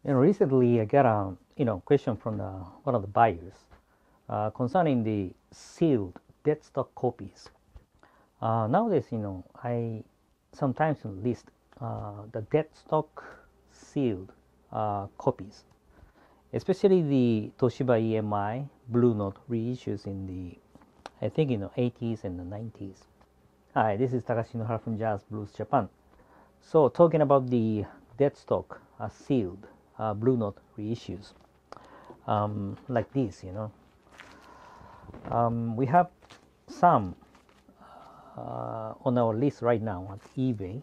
Recently I got a question from one of the buyers concerning the sealed dead stock copies. Nowadays, I sometimes list the dead stock sealed copies, especially the Toshiba EMI Blue Note reissues in the, I think, 80s and the 90s. Hi, this is Takashi Nohara from Jazz Blues Japan. So, talking about the dead stock sealed Blue Note reissues, like this, we have some on our list right now at eBay.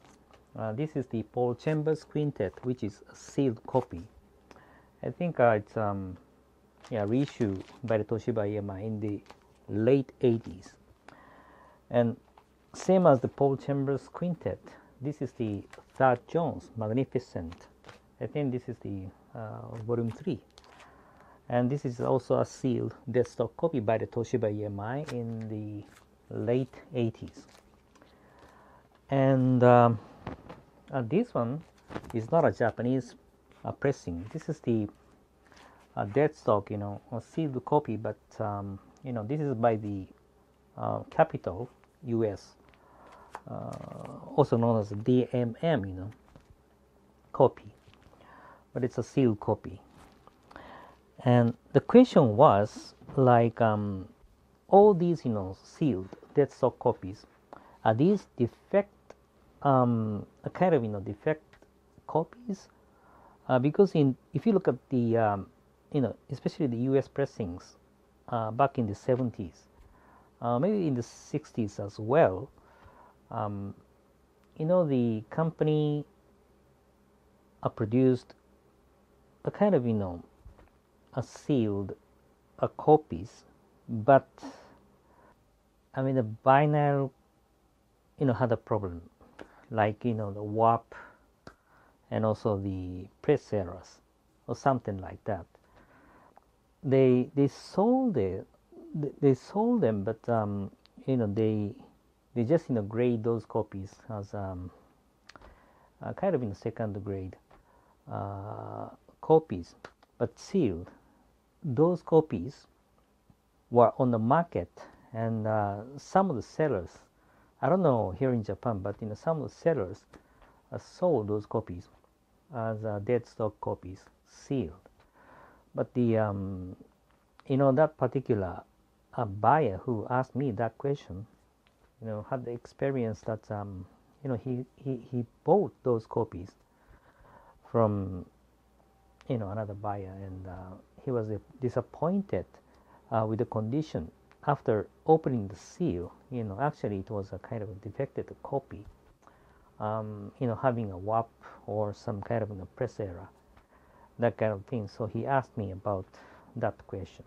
This is the Paul Chambers Quintet, which is a sealed copy. I think it's reissue by the Toshiba EMI in the late 80s. And same as the Paul Chambers Quintet, this is the Thad Jones Magnificent. I think this is the volume 3. And this is also a sealed dead stock copy by the Toshiba EMI in the late 80s. And this one is not a Japanese pressing. This is the dead stock, a sealed copy, but this is by the Capitol US, also known as DMM, copy, but it's a sealed copy. And the question was like, all these sealed dead stock copies, are these defect kind of defect copies? Because if you look at the especially the US pressings back in the 70s, maybe in the 60s as well, the company produced a kind of a sealed copies, but the vinyl had a problem, like the warp and also the press errors or something like that. They sold it, they sold them, but they just grade those copies as kind of second grade copies, but sealed. Those copies were on the market, and some of the sellers, I don't know here in Japan, but some of the sellers sold those copies as dead stock copies, sealed. But the that particular buyer who asked me that question, had the experience that he bought those copies from another buyer, and he was disappointed with the condition after opening the seal. Actually it was a kind of a defected copy, having a warp or some kind of press error, that kind of thing. So he asked me about that question.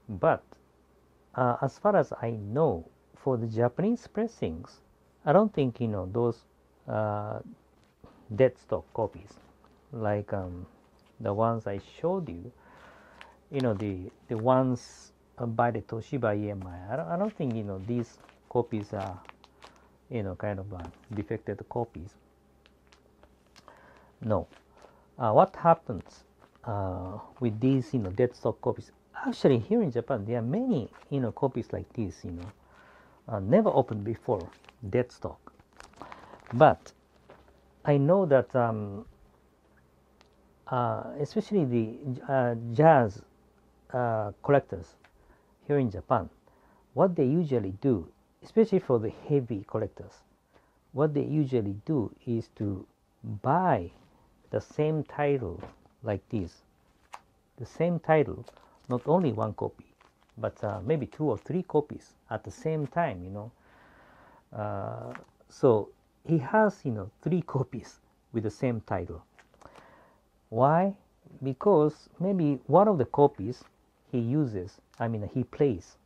But as far as I know, for the Japanese pressings, I don't think those dead stock copies, like the ones I showed you, the ones by the Toshiba EMI, I don't think these copies are kind of defected copies. No. What happens with these dead stock copies? Actually, here in Japan, there are many copies like this, never opened before, dead stock. But I know that especially the jazz collectors here in Japan, what they usually do, especially for the heavy collectors, what they usually do is to buy the same title like this, the same title, not only one copy, but maybe 2 or 3 copies at the same time, so he has 3 copies with the same title. Why? Because maybe one of the copies he uses, he plays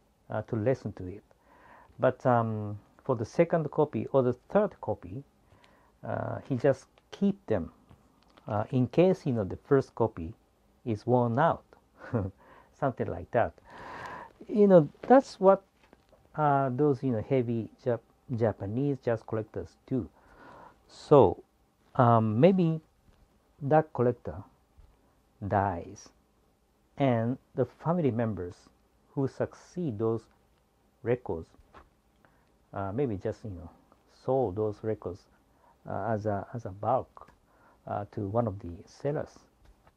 to listen to it, but for the second copy or the third copy, he just keep them in case the first copy is worn out, something like that. That's what those heavy Japanese jazz collectors do. So maybe that collector dies, and the family members who succeed those records maybe just sold those records as a bulk to one of the sellers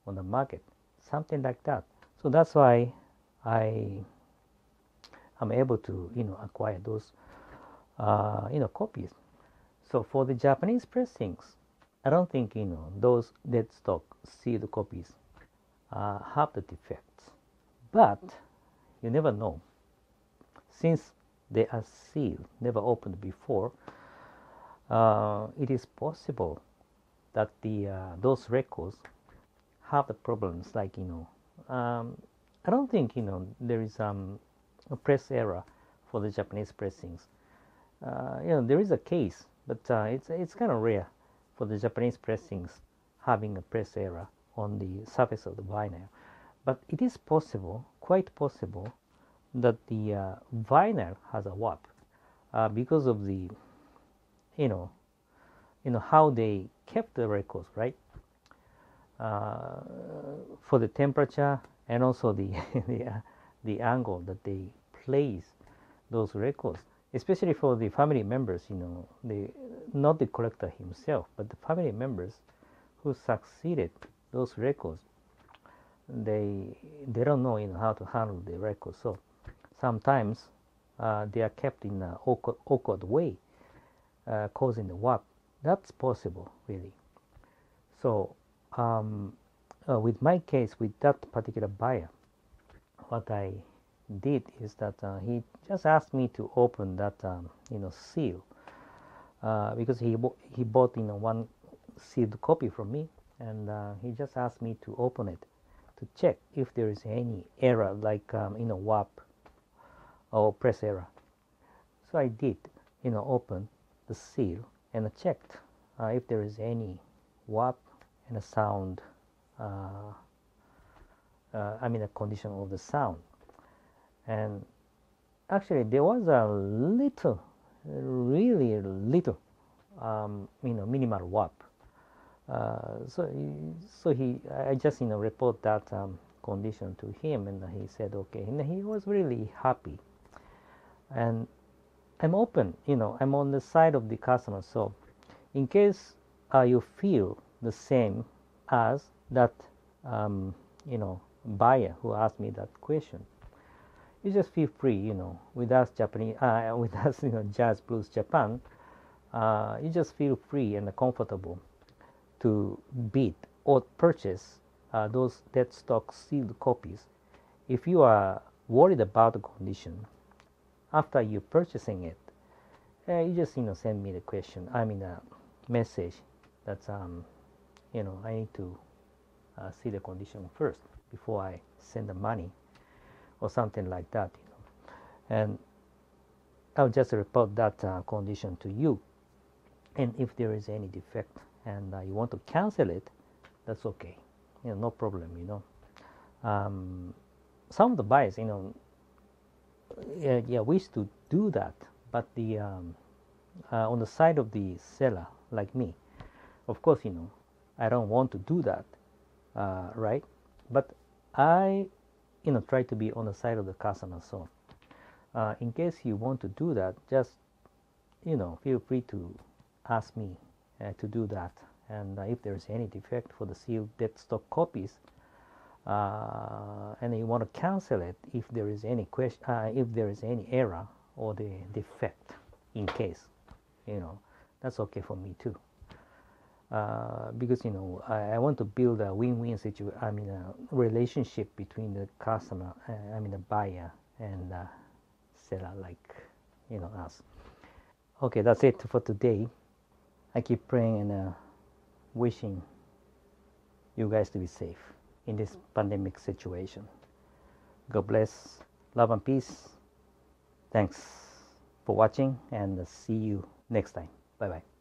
on the market, something like that. So that's why I am able to acquire those copies. So for the Japanese pressings, I don't think those dead stock sealed copies have the defects, but you never know. Since they are sealed, never opened before, it is possible that those records have the problems. Like I don't think there is a press error for the Japanese pressings. There is a case, but it's kind of rare for the Japanese pressings having a press error on the surface of the vinyl. But it is possible, quite possible, that the vinyl has a warp because of the how they kept the records, right? For the temperature and also the the angle that they place those records, especially for the family members, not the collector himself, but the family members who succeeded those records, they don't know how to handle the records. So sometimes they are kept in an awkward way, causing the warp. That's possible, really. So with my case, with that particular buyer, what I did is that he just asked me to open that seal because he bought one sealed copy from me, and he just asked me to open it to check if there is any error, like warp or press error. So I did open the seal and I checked if there is any warp and a sound, a condition of the sound. And actually there was a little, really little, minimal warp. So I just report that condition to him, and he said okay, and he was really happy. And I'm open, I'm on the side of the customer. So in case you feel the same as that buyer who asked me that question, you just feel free, with us Japanese, with us, Jazz Blues Japan, you just feel free and comfortable to bid or purchase those dead stock sealed copies. If you are worried about the condition after you purchasing it, you just send me the question. I mean a message that I need to see the condition first before I send the money or something like that. And I'll just report that condition to you. And if there is any defect and you want to cancel it, that's okay. No problem. Some of the buyers, wish to do that, but the on the side of the seller, like me, of course, I don't want to do that, right? But I, try to be on the side of the customer. So, in case you want to do that, just feel free to ask me to do that. And if there's any defect for the sealed dead stock copies, and you want to cancel it if there is any question, if there is any error or the defect, in case, that's okay for me too. Because I want to build a win-win situation. A relationship between the customer, the buyer and seller, like us. Okay, that's it for today. I keep praying and wishing you guys to be safe in this pandemic situation. God bless, love and peace. Thanks for watching, and see you next time. Bye bye.